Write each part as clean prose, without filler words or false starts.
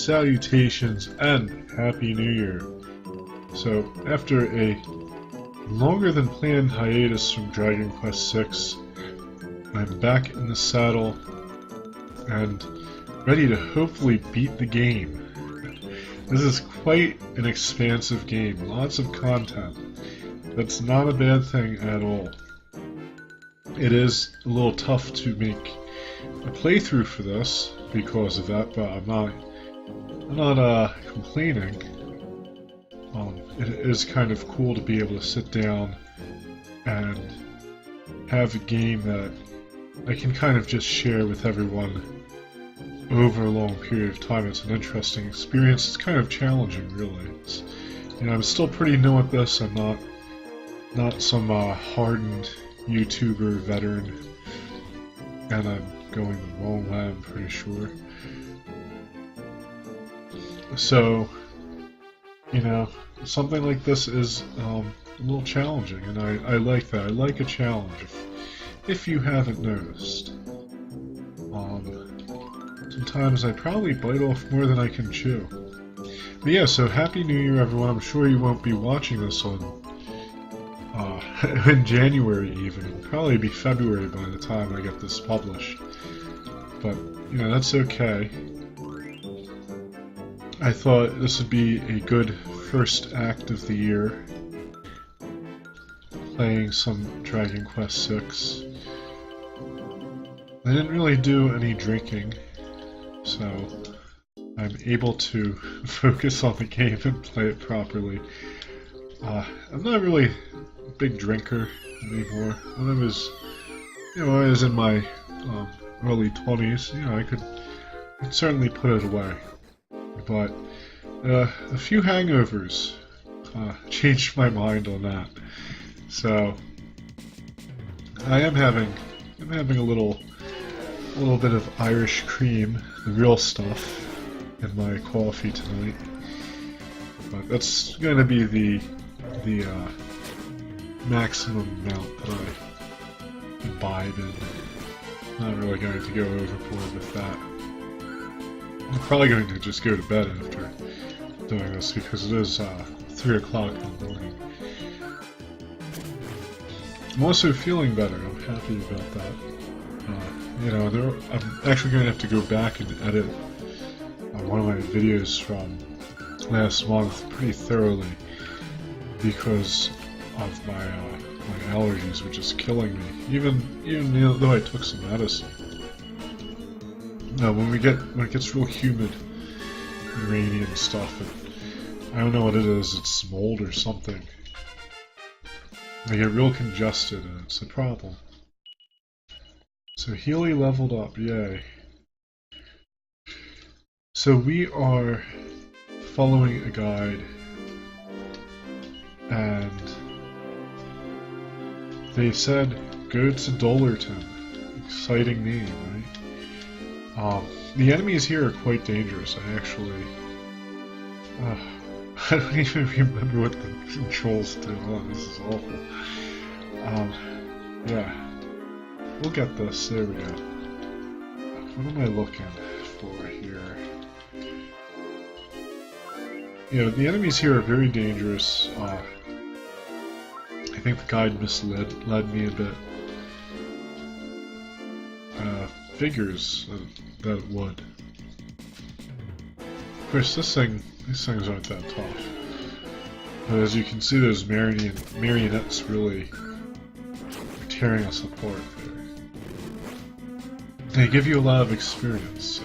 salutations, and Happy New Year. So, after a longer than planned hiatus from Dragon Quest VI, I'm back in the saddle and ready to hopefully beat the game. This is quite an expansive game, lots of content. That's not a bad thing at all. It is a little tough to make a playthrough for this because of that, but I'm not complaining. It is kind of cool to be able to sit down and have a game that I can kind of just share with everyone over a long period of time. It's an interesting experience. It's kind of challenging, really. I'm still pretty new at this. I'm not some hardened YouTuber veteran, and I'm going the wrong way, I'm pretty sure. So, something like this is a little challenging, and I like that. I like a challenge, if you haven't noticed. Sometimes I probably bite off more than I can chew. But yeah, so Happy New Year, everyone. I'm sure you won't be watching this in January even. It'll probably be February by the time I get this published. But, that's okay. I thought this would be a good first act of the year, playing some Dragon Quest VI. I didn't really do any drinking, so I'm able to focus on the game and play it properly. I'm not really a big drinker anymore. When I was in my early 20s, I could certainly put it away. But a few hangovers changed my mind on that. So I am having a little bit of Irish cream, the real stuff, in my coffee tonight. But that's going to be the maximum amount that I imbibe in. Not really going to go overboard with that. I'm probably going to just go to bed after doing this because it is 3 o'clock in the morning. I'm also feeling better. I'm happy about that. I'm actually going to have to go back and edit one of my videos from last month pretty thoroughly because of my allergies, which is killing me. Even though I took some medicine. No, when it gets real humid and rainy and stuff, I don't know what it is. It's mold or something. I get real congested, and it's a problem. So Healy leveled up, yay. So we are following a guide, and they said go to Dollerton. Exciting name, right? The enemies here are quite dangerous. I don't even remember what the controls do. Oh, this is awful. Yeah. We'll get this. There we go. What am I looking for here? The enemies here are very dangerous. I think the guide led me a bit. Figures that it would. Of course, these things aren't that tough. But as you can see, those marionettes really are tearing us apart there. They give you a lot of experience.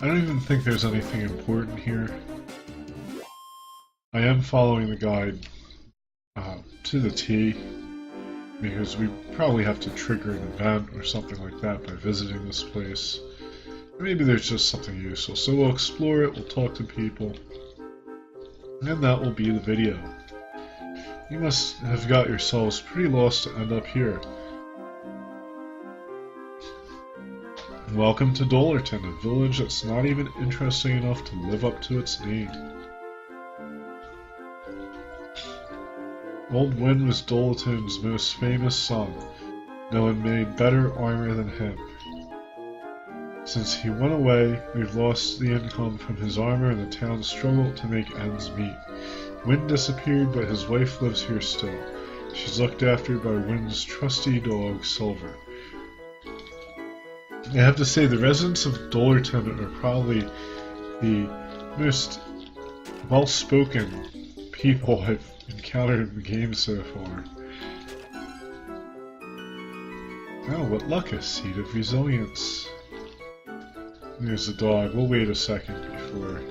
I don't even think there's anything important here. I am following the guide to the T, because we probably have to trigger an event or something like that by visiting this place. Maybe there's just something useful. So we'll explore it, we'll talk to people, and that will be the video. You must have got yourselves pretty lost to end up here. Welcome to Dollerton, a village that's not even interesting enough to live up to its name. Old Win was Doleton's most famous son. No one made better armor than him. Since he went away, we've lost the income from his armor and the town struggled to make ends meet. Win disappeared, but his wife lives here still. She's looked after by Win's trusty dog, Silver. I have to say, the residents of Dollerton are probably the most well-spoken people I've encountered in the game so far. Oh, what luck, a seed of resilience. There's the dog. We'll wait a second before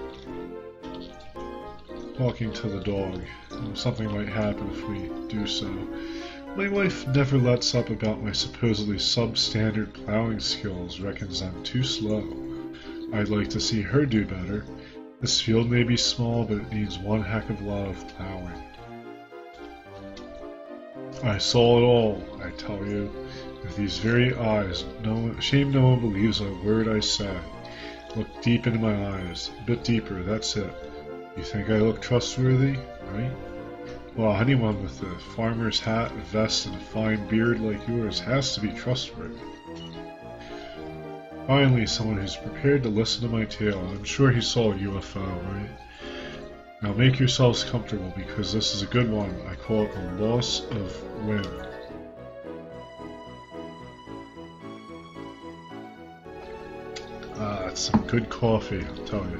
talking to the dog. Something might happen if we do so. My wife never lets up about my supposedly substandard plowing skills, reckons I'm too slow. I'd like to see her do better. This field may be small, but it needs one heck of a lot of plowing. I saw it all, I tell you, with these very eyes. Shame no one believes a word I say. Look deep into my eyes, a bit deeper, that's it. You think I look trustworthy, right? Well, anyone with a farmer's hat, a vest, and a fine beard like yours has to be trustworthy. Finally, someone who's prepared to listen to my tale. I'm sure he saw a UFO, right? Now make yourselves comfortable, because this is a good one. I call it the loss of wind. That's some good coffee, I'll tell you.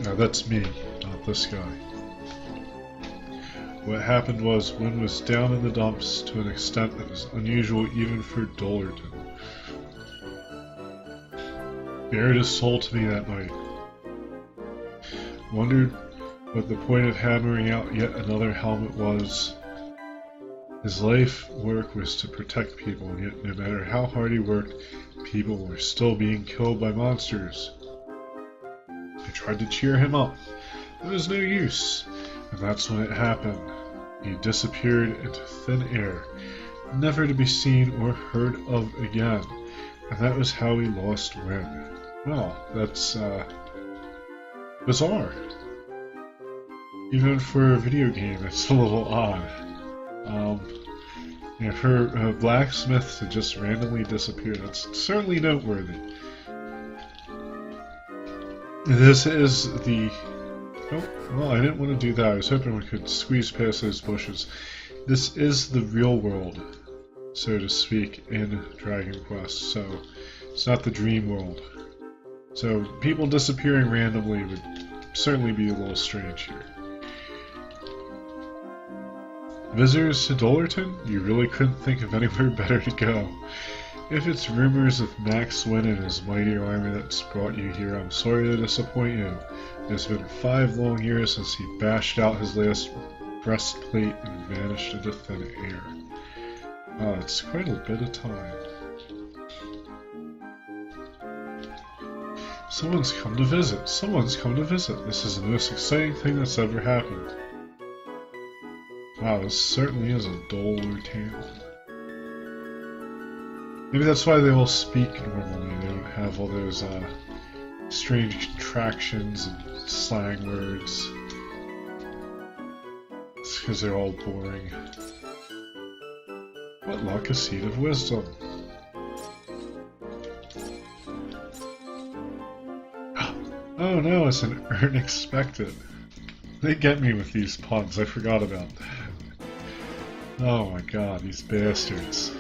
Now that's me, not this guy. What happened was, Wynn was down in the dumps to an extent that was unusual even for Dollerton. Bared his soul to me that night. Wondered what the point of hammering out yet another helmet was. His life work was to protect people, and yet no matter how hard he worked, people were still being killed by monsters. I tried to cheer him up. It was no use. And that's when it happened. He disappeared into thin air, never to be seen or heard of again. And that was how we lost Wynn. Well, that's, bizarre. Even for a video game, it's a little odd. For a blacksmith to just randomly disappear, that's certainly noteworthy. This is the... Oh, well, I didn't want to do that. I was hoping we could squeeze past those bushes. This is the real world, so to speak, in Dragon Quest, so it's not the dream world. So people disappearing randomly would certainly be a little strange here. Visitors to Dollerton? You really couldn't think of anywhere better to go. If it's rumors of Max Wynn and his mighty army that's brought you here, I'm sorry to disappoint you. It's been 5 long years since he bashed out his last breastplate and vanished into thin air. It's quite a bit of time. Someone's come to visit. Someone's come to visit. This is the most exciting thing that's ever happened. Wow, this certainly is a duller town. Maybe that's why they all speak normally. They don't have all those strange contractions and slang words. It's because they're all boring. What luck, a seed of wisdom. Oh no, it's an unexpected. They get me with these puns, I forgot about that. Oh my god, these bastards.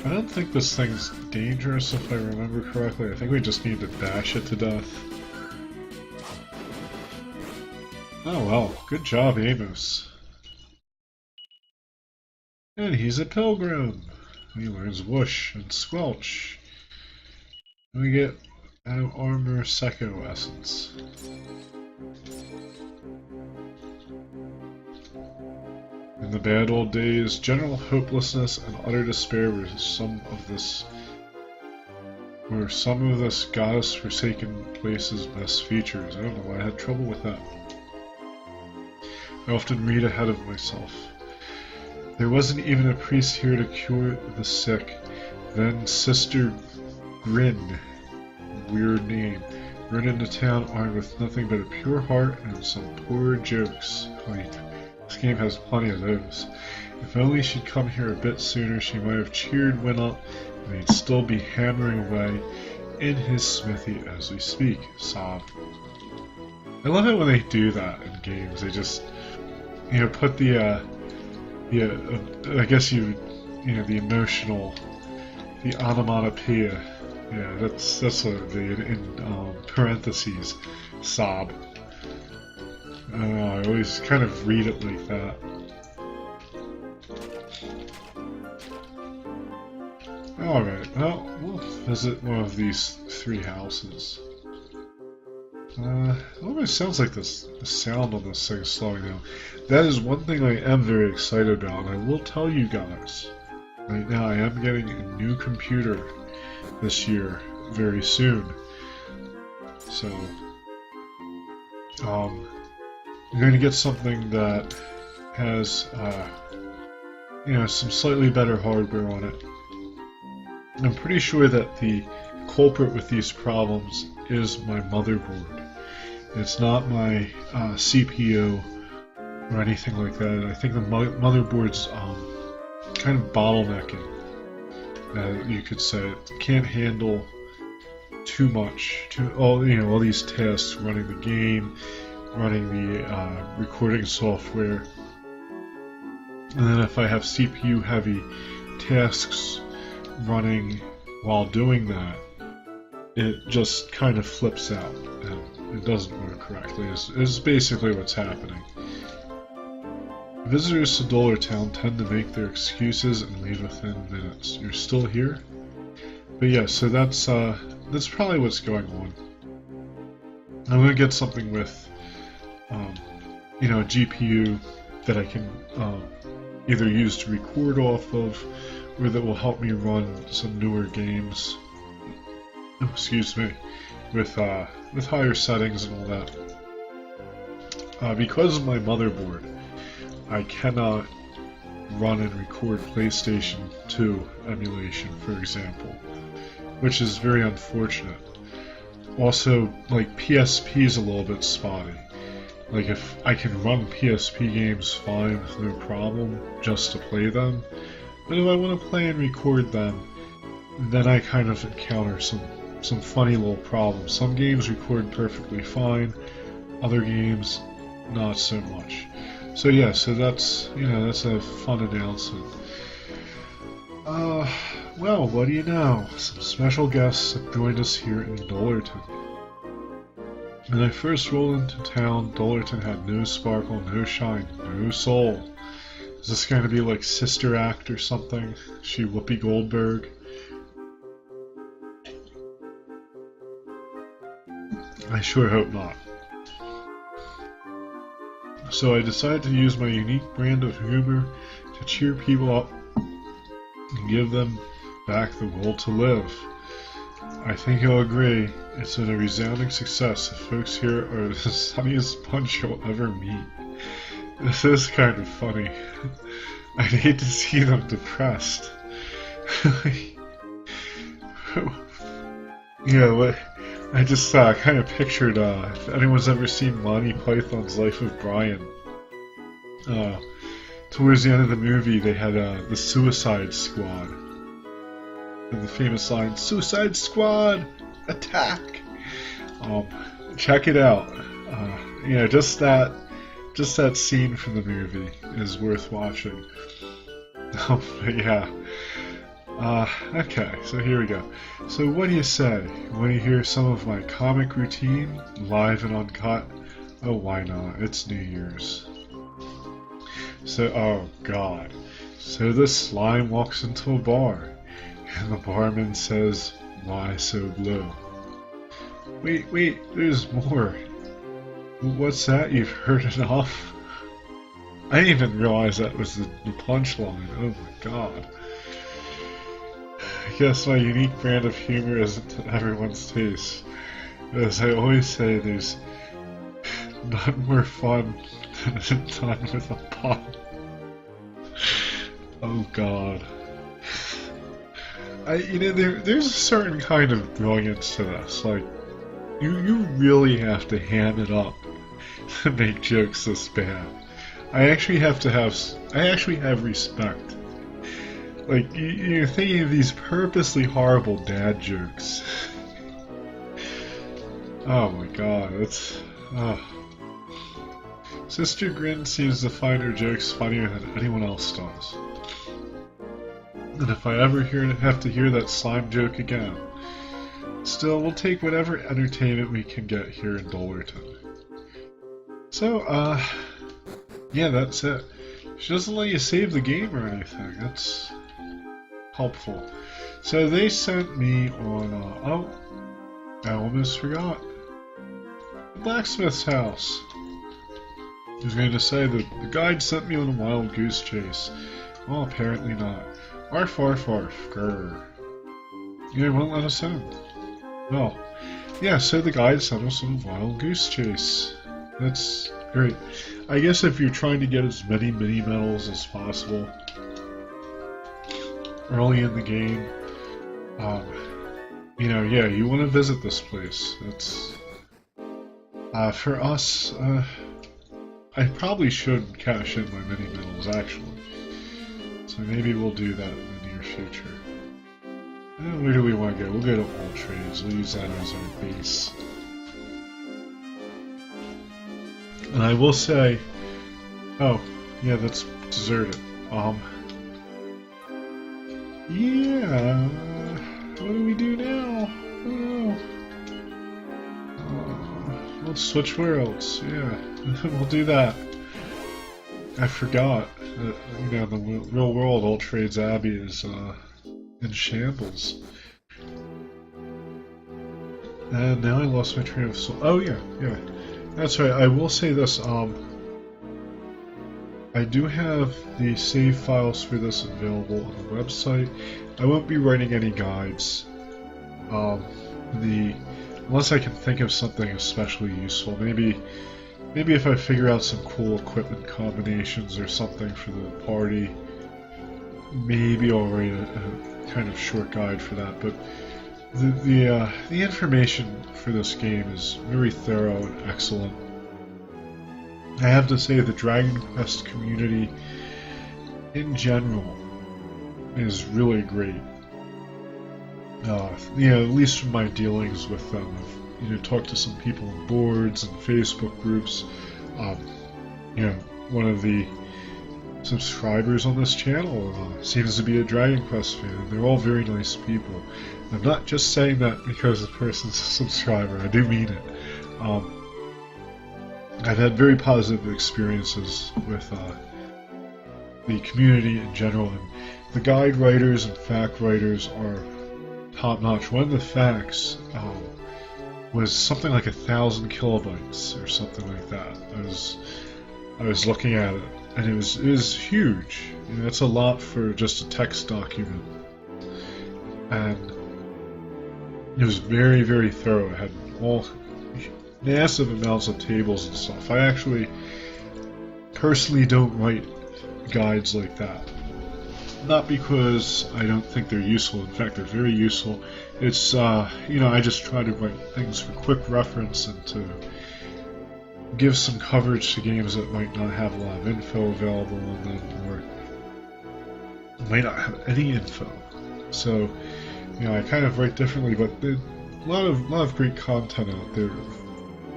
I don't think this thing's dangerous if I remember correctly. I think we just need to bash it to death. Oh well, good job, Amos. And he's a pilgrim. He learns whoosh and squelch. And we get an armor Secco essence. In the bad old days, general hopelessness and utter despair were some of this goddess-forsaken place's best features. I don't know why I had trouble with that. I often read ahead of myself. There wasn't even a priest here to cure the sick. Then Sister Grin, weird name, run into town armed with nothing but a pure heart and some poor jokes. Like, this game has plenty of those. If only she'd come here a bit sooner, she might have cheered Win up, and he'd still be hammering away in his smithy as we speak. Sob. I love it when they do that in games. They just, put the, I guess the emotional, the onomatopoeia. Yeah, that's what in parentheses, sob. I don't know, I always kind of read it like that. Alright, well, we'll visit one of these 3 houses. It almost sounds like the sound on this thing is slowing down. That is one thing I am very excited about, and I will tell you guys. Right now, I am getting a new computer this year, very soon. So, I'm going to get something that has, some slightly better hardware on it. I'm pretty sure that the culprit with these problems is my motherboard. It's not my CPU or anything like that. I think the motherboard's kind of bottlenecking. You could say it can't handle too much. All these tasks: running the game, running the recording software, and then if I have CPU heavy tasks running while doing that, it just kind of flips out and it doesn't work correctly. It's basically what's happening. Visitors to Dollartown tend to make their excuses and leave within minutes. You're still here? But yeah, so that's probably what's going on. I'm gonna get something with a GPU that I can either use to record off of, or that will help me run some newer games. Excuse me, with higher settings and all that. Because of my motherboard, I cannot run and record PlayStation 2 emulation, for example, which is very unfortunate. Also, like, PSP is a little bit spotty. Like, if I can run PSP games fine with no problem just to play them, but if I want to play and record them, then I kind of encounter some funny little problems. Some games record perfectly fine, other games not so much. So yeah, so that's a fun announcement. Well, what do you know? Some special guests have joined us here in Dollarton. When I first rolled into town, Dollarton had no sparkle, no shine, no soul. Is this going to be like Sister Act or something? She Whoopi Goldberg? I sure hope not. So I decided to use my unique brand of humor to cheer people up and give them back the will to live. I think you'll agree, it's been a resounding success. The folks here are the sunniest bunch you'll ever meet. This is kind of funny. I'd hate to see them depressed. I just kind of pictured, if anyone's ever seen Monty Python's Life of Brian, towards the end of the movie they had the Suicide Squad. And the famous line, "Suicide Squad, attack!" Check it out. Just that scene from the movie is worth watching. But yeah. Okay, so here we go. So what do you say? Want to hear some of my comic routine, live and uncut? Oh, why not? It's New Year's. So, oh god. So the slime walks into a bar, and the barman says, "Why so blue?" Wait, there's more. What's that? You've heard enough? I didn't even realize that was the punchline. Oh my god. I guess my unique brand of humor isn't to everyone's taste. As I always say, there's none more fun than done with a pun. Oh god. There's a certain kind of brilliance to this. Like, You really have to ham it up to make jokes this bad. I actually have respect. Like, you're thinking of these purposely horrible dad jokes. Oh my god, that's... Sister Grin seems to find her jokes funnier than anyone else does. And if I ever have to hear that slime joke again, still, we'll take whatever entertainment we can get here in Dollerton. So, yeah, that's it. She doesn't let you save the game or anything. That's helpful. So they sent me on, oh, I almost forgot. The blacksmith's house. I was going to say that the guide sent me on a wild goose chase. Well, apparently not. Arf, arf, arf, grrr. Yeah, won't let us in. Well, yeah, so the guide sent us on a wild goose chase. That's great. I guess if you're trying to get as many mini-medals as possible early in the game, you know, yeah, you want to visit this place. It's, for us, I probably should cash in my mini-medals, actually. So maybe we'll do that in the near future. Where do we want to go? We'll go to All Trades. We'll use that as our base. And I will say... Oh, yeah, that's deserted. Yeah... What do we do now? Oh. Let's switch worlds. Yeah, we'll do that. I forgot that, you know, the real world All Trades Abbey is, in shambles. And now I lost my train of thought. Oh yeah, that's right. I will say this, I do have the save files for this available on the website. I won't be writing any guides. Unless I can think of something especially useful. Maybe if I figure out some cool equipment combinations or something for the party, maybe I'll write a kind of short guide for that. But the information for this game is very thorough and excellent. I have to say the Dragon Quest community in general is really great. You know, at least from my dealings with them, I've, you know, talked to some people on boards and Facebook groups. You know, one of the subscribers on this channel seems to be a Dragon Quest fan. They're all very nice people. I'm not just saying that because the person's a subscriber. I do mean it. I've had very positive experiences with the community in general, and the guide writers and fact writers are top-notch. One of the facts was something like 1,000 kilobytes or something like that. I was looking at it, and it was huge. You know, that's a lot for just a text document, and it was very, very thorough. It had all massive amounts of tables and stuff. I actually personally don't write guides like that. Not because I don't think they're useful. In fact, they're very useful. It's, you know, I just try to write things for quick reference and to give some coverage to games that might not have a lot of info available on them, or might not have any info. So, you know, I kind of write differently, but there's a lot of great content out there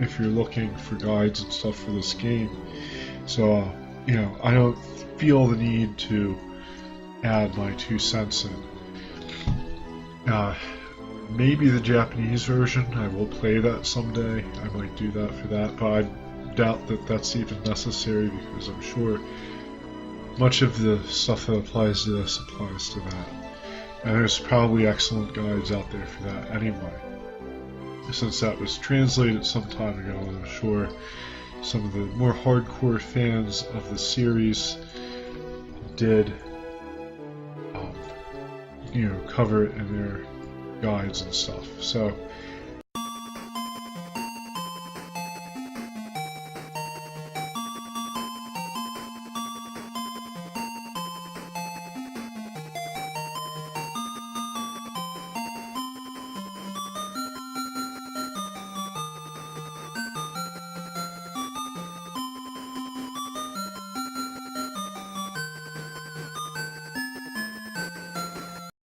if you're looking for guides and stuff for this game. So, you know, I don't feel the need to add my 2 cents in. Maybe the Japanese version, I will play that someday. I might do that for that, but I doubt that that's even necessary, because I'm sure much of the stuff that applies to this applies to that. And there's probably excellent guides out there for that anyway. Since that was translated some time ago, I'm sure some of the more hardcore fans of the series did, you know, cover it in their guides and stuff. So,